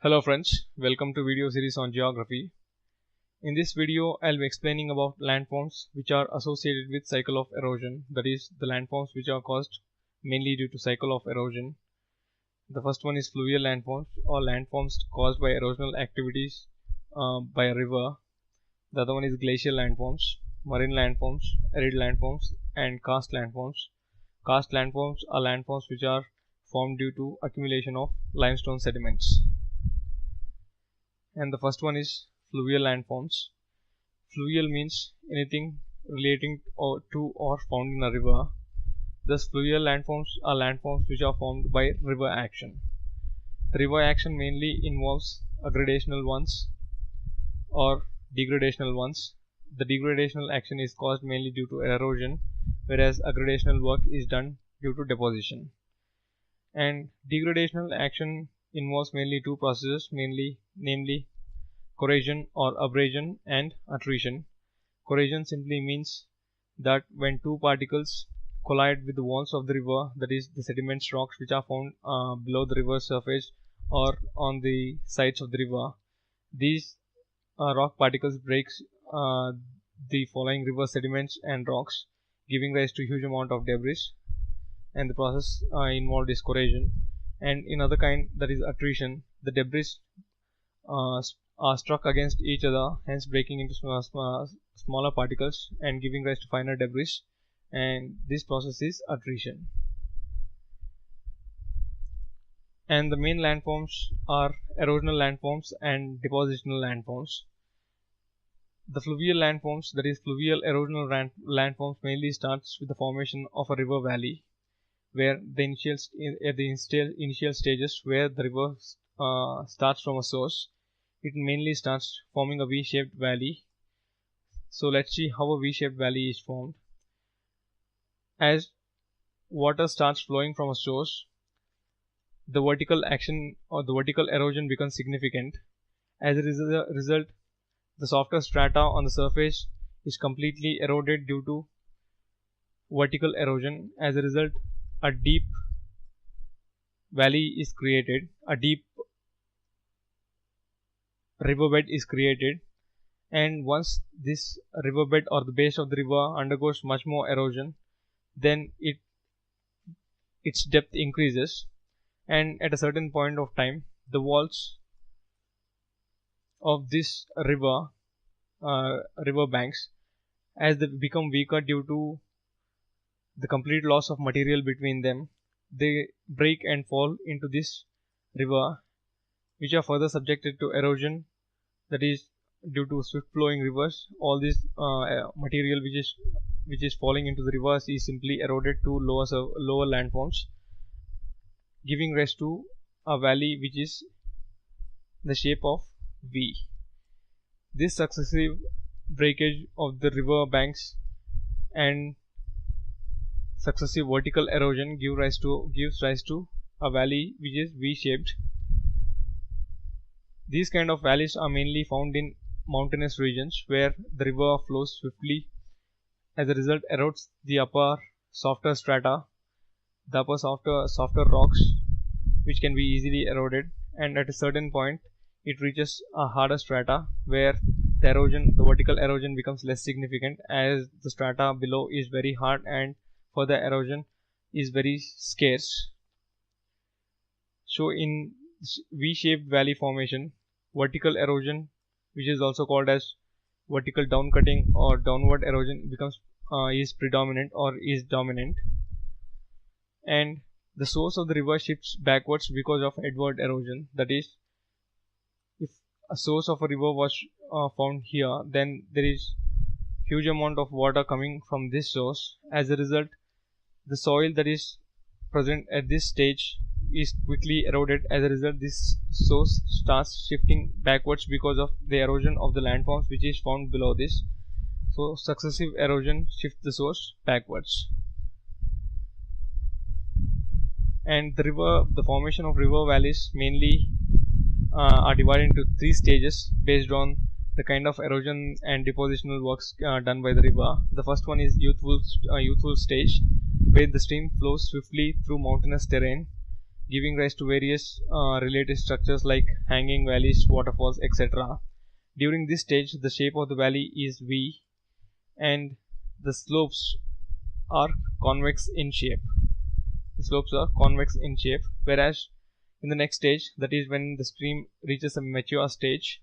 Hello friends, welcome to video series on geography. In this video, I'll be explaining about landforms which are associated with cycle of erosion, that is, the landforms which are caused mainly due to cycle of erosion. The first one is fluvial landforms, or landforms caused by erosional activities by a river. The other one is glacial landforms, marine landforms, arid landforms, and karst landforms. Karst landforms are landforms which are formed due to accumulation of limestone sediments. And the first one is fluvial landforms. Fluvial means anything relating to or found in a river. Thus, fluvial landforms are landforms which are formed by river action. The river action mainly involves aggradational ones or degradational ones. The degradational action is caused mainly due to erosion, whereas aggradational work is done due to deposition. And degradational action involves mainly two processes, namely corrosion or abrasion and attrition. Corrosion simply means that when two particles collide with the walls of the river, that is the sediments rocks which are found below the river surface or on the sides of the river, these rock particles breaks the following river sediments and rocks, giving rise to huge amount of debris, and the process involved is corrosion. And in other kind, that is attrition, the debris are struck against each other, hence breaking into smaller particles and giving rise to finer debris, and this process is attrition. And the main landforms are erosional landforms and depositional landforms. The fluvial landforms, that is fluvial erosional landforms, mainly starts with the formation of a river valley, where the initial stages where the river starts from a source, it mainly starts forming a V-shaped valley. So let's see how a V-shaped valley is formed. As water starts flowing from a source, the vertical action or the vertical erosion becomes significant. As a result, the softer strata on the surface is completely eroded due to vertical erosion. As a result, a deep valley is created, a deep riverbed is created, and once this riverbed or the base of the river undergoes much more erosion, then its depth increases, and at a certain point of time, the walls of this river banks, as they become weaker due to the complete loss of material between them, they break and fall into this river, which are further subjected to erosion, that is due to swift flowing rivers. All this material which is falling into the rivers is simply eroded to lower landforms, giving rise to a valley which is the shape of V. This successive breakage of the river banks and successive vertical erosion gives rise to a valley which is V-shaped. These kind of valleys are mainly found in mountainous regions where the river flows swiftly. As a result, erodes the upper softer strata, the upper softer rocks, which can be easily eroded, and at a certain point it reaches a harder strata where the vertical erosion becomes less significant, as the strata below is very hard and further erosion is very scarce. So in V-shaped valley formation, vertical erosion, which is also called as vertical downcutting or downward erosion, is predominant or is dominant, and the source of the river shifts backwards because of edward erosion. That is, if a source of a river was found here, then there is huge amount of water coming from this source. As a result, the soil that is present at this stage is quickly eroded. As a result, this source starts shifting backwards because of the erosion of the landforms which is found below this. So successive erosion shifts the source backwards. And the formation of river valleys mainly are divided into three stages based on the kind of erosion and depositional works done by the river. The first one is youthful stage, where the stream flows swiftly through mountainous terrain, giving rise to various related structures like hanging valleys, waterfalls, etc. During this stage, the shape of the valley is V, and the slopes are convex in shape. The slopes are convex in shape, whereas in the next stage, that is when the stream reaches a mature stage,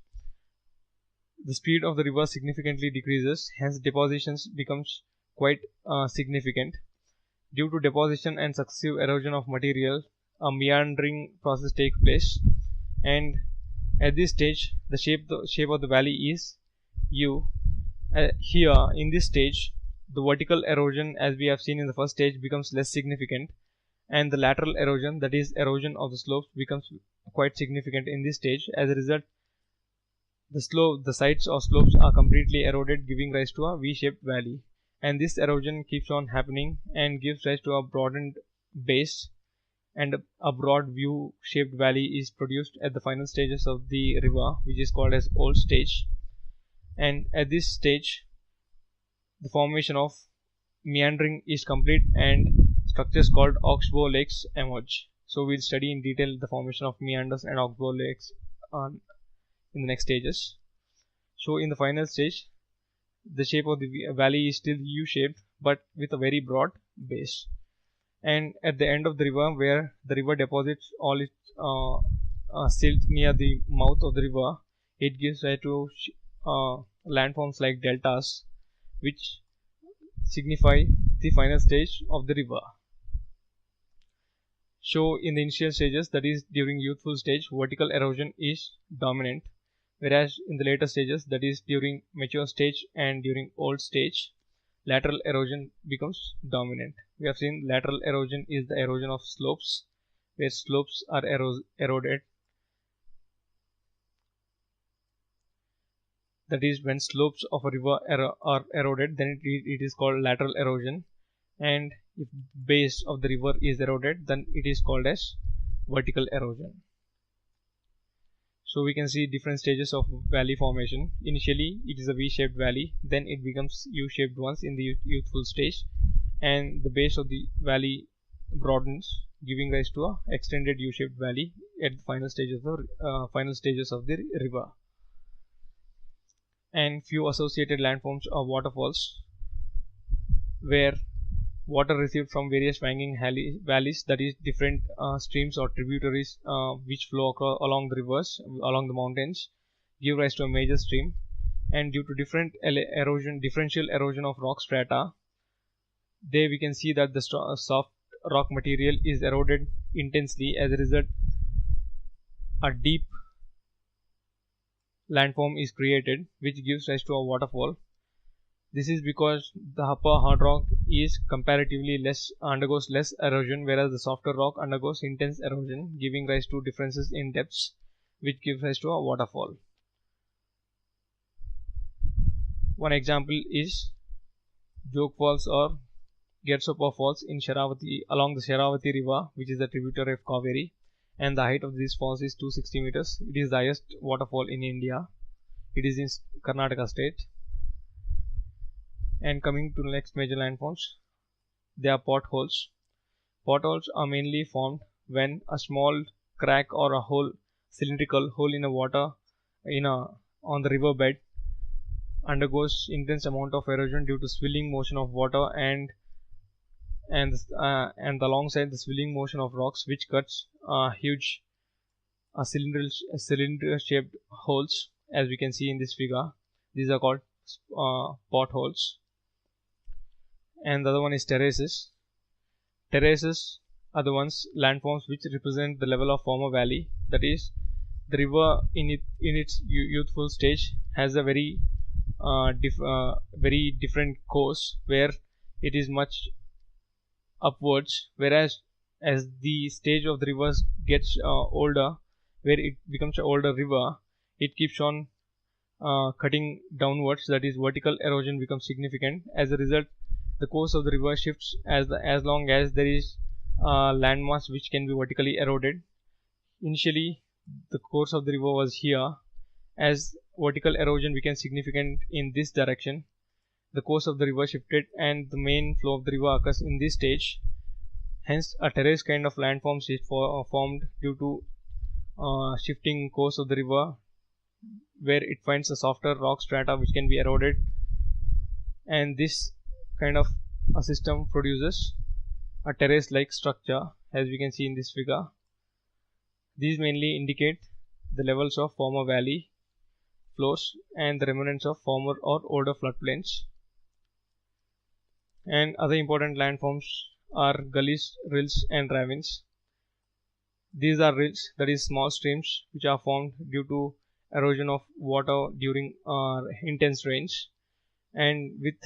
the speed of the river significantly decreases, hence depositions becomes quite significant. Due to deposition and successive erosion of material, a meandering process takes place, and at this stage the shape of the valley is U. Here in this stage, the vertical erosion, as we have seen in the first stage, becomes less significant, and the lateral erosion, that is erosion of the slopes, becomes quite significant in this stage. As a result, the sides of slopes are completely eroded, giving rise to a V-shaped valley, and this erosion keeps on happening and gives rise to a broadened base, and a broad view-shaped valley is produced at the final stages of the river, which is called as old stage. And at this stage, the formation of meandering is complete and structures called oxbow lakes emerge. So we'll study in detail the formation of meanders and oxbow lakes in the next stages. So in the final stage, the shape of the valley is still U-shaped but with a very broad base. And at the end of the river, where the river deposits all its silt near the mouth of the river, it gives rise to landforms like deltas, which signify the final stage of the river. So in the initial stages, that is during youthful stage, vertical erosion is dominant, whereas in the later stages, that is during mature stage and during old stage, lateral erosion becomes dominant. We have seen lateral erosion is the erosion of slopes, where slopes are eroded. That is, when slopes of a river are eroded, then it is called lateral erosion, and if base of the river is eroded, then it is called as vertical erosion. So we can see different stages of valley formation. Initially it is a V-shaped valley, then it becomes U-shaped once in the youthful stage, and the base of the valley broadens, giving rise to a extended U-shaped valley at the final stages of the river. And few associated landforms are waterfalls, where water received from various winding valleys, that is different streams or tributaries which flow along the rivers, along the mountains, give rise to a major stream, and due to differential erosion of rock strata, there we can see that the soft rock material is eroded intensely. As a result, a deep landform is created, which gives rise to a waterfall. This is because the upper hard rock is comparatively undergoes less erosion, whereas the softer rock undergoes intense erosion, giving rise to differences in depths, which gives rise to a waterfall. One example is Jog Falls or Gersopa Falls in Sharavati, along the Sharavati river, which is a tributary of Kaveri, and the height of these falls is 260 meters. It is the highest waterfall in India. It is in Karnataka state. And coming to the next major landforms, they are potholes. Potholes are mainly formed when a small crack or a cylindrical hole in the water on the riverbed undergoes intense amount of erosion due to swilling motion of water and alongside the swilling motion of rocks, which cuts huge cylinder shaped holes, as we can see in this figure. These are called potholes. And the other one is terraces. Terraces are the landforms which represent the level of former valley. That is, the river in its youthful stage has a very different course, where it is much upwards, whereas as the stage of the river gets older, where it becomes an older river, it keeps on cutting downwards. That is, vertical erosion becomes significant. As a result, the course of the river shifts as long as there is landmass which can be vertically eroded. Initially, the course of the river was here. As vertical erosion became significant in this direction, the course of the river shifted, and the main flow of the river occurs in this stage. Hence, a terrace kind of landforms is formed due to shifting course of the river, where it finds a softer rock strata which can be eroded, and this kind of a system produces a terrace like structure, as we can see in this figure. These mainly indicate the levels of former valley floors and the remnants of former or older floodplains. And other important landforms are gullies, rills, and ravines. These are rills, that is small streams which are formed due to erosion of water during intense rains, and with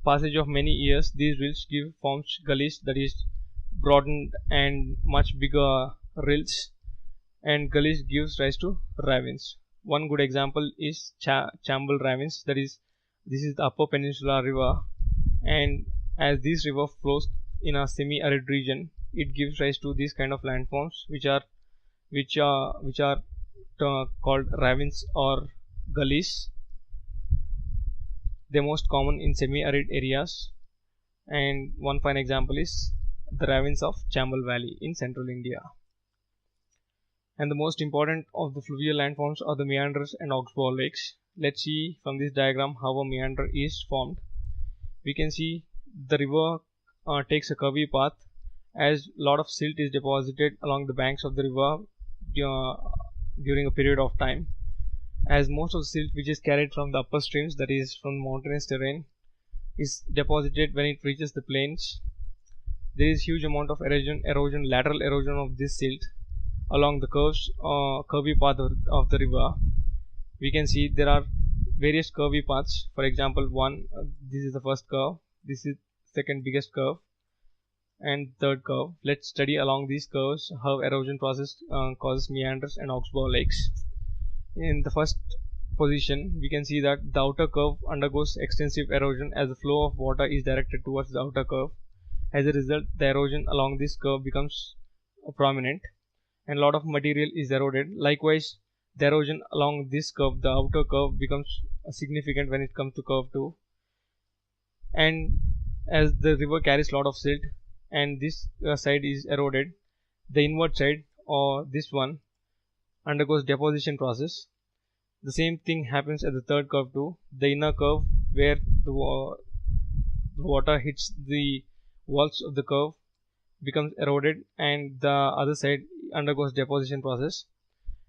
passage of many years these rills forms gullies, that is broadened and much bigger rills, and gullies gives rise to ravines. One good example is Chambal ravines, that is this is the upper peninsula river, and as this river flows in a semi-arid region, it gives rise to these kind of landforms which are called ravines or gullies. They're most common in semi-arid areas, and one fine example is the ravines of Chambal Valley in central India. And the most important of the fluvial landforms are the meanders and oxbow lakes. Let's see from this diagram how a meander is formed. We can see the river takes a curvy path, as lot of silt is deposited along the banks of the river during a period of time. As most of the silt which is carried from the upper streams, that is from mountainous terrain, is deposited when it reaches the plains, there is huge amount of erosion, lateral erosion of this silt along the curvy path of the river. We can see there are various curvy paths. For example, this is the first curve, this is second biggest curve, and third curve. Let's study along these curves how erosion process causes meanders and oxbow lakes. In the first position, we can see that the outer curve undergoes extensive erosion as the flow of water is directed towards the outer curve. As a result, the erosion along this curve becomes prominent, and a lot of material is eroded. Likewise, the erosion along this curve, the outer curve, becomes significant when it comes to curve 2. And as the river carries a lot of silt and this side is eroded, the inward side, or this one, undergoes deposition process. The same thing happens at the third curve too. The inner curve, where the water hits the walls of the curve, becomes eroded, and the other side undergoes deposition process,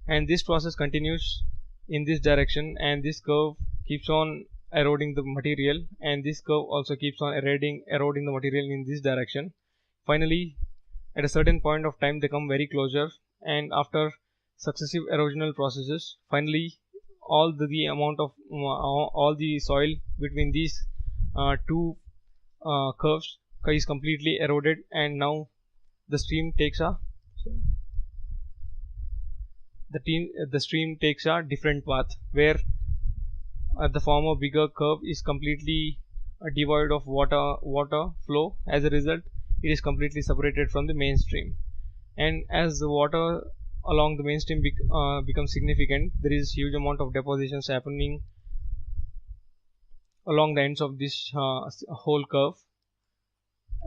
and this process continues in this direction, and this curve keeps on eroding the material, and this curve also keeps on eroding the material in this direction. Finally, at a certain point of time, they come very closer, and after successive erosional processes, finally all the soil between these two curves is completely eroded, and now the stream takes a different path, where the former bigger curve is completely devoid of water flow. As a result, it is completely separated from the mainstream, and as the water along the mainstream becomes significant, there is huge amount of depositions happening along the ends of this whole curve.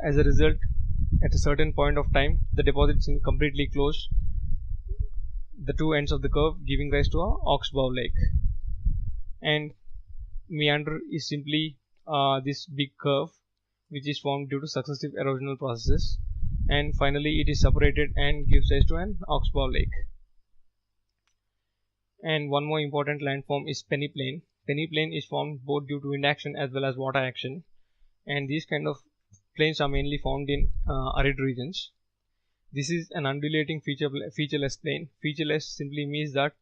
As a result, at a certain point of time, the deposits completely close the two ends of the curve, giving rise to a oxbow lake. And meander is simply this big curve which is formed due to successive erosional processes, and finally it is separated and gives rise to an oxbow lake. And one more important landform is peneplain. Peneplain is formed both due to wind action as well as water action, and these kind of plains are mainly found in arid regions. This is an undulating featureless plain. Featureless simply means that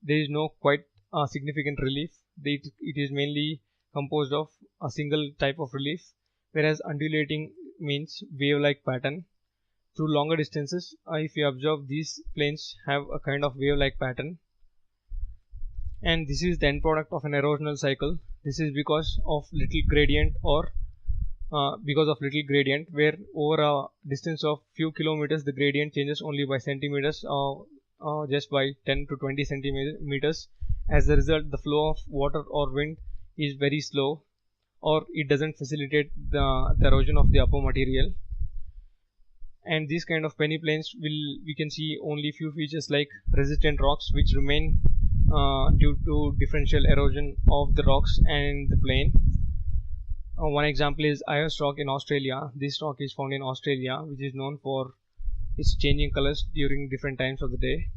there is no quite significant relief. It is mainly composed of a single type of relief, whereas undulating means wave-like pattern. Through longer distances, if you observe, these plains have a kind of wave-like pattern, and this is the end product of an erosional cycle. This is because of little gradient, where over a distance of few kilometers the gradient changes only by centimeters, or just by 10 to 20 centimeters. As a result, the flow of water or wind is very slow, or it doesn't facilitate the erosion of the upper material. And these kind of peneplains we can see only few features like resistant rocks which remain due to differential erosion of the rocks and the plain. One example is ice rock in Australia. This rock is found in Australia, which is known for its changing colors during different times of the day.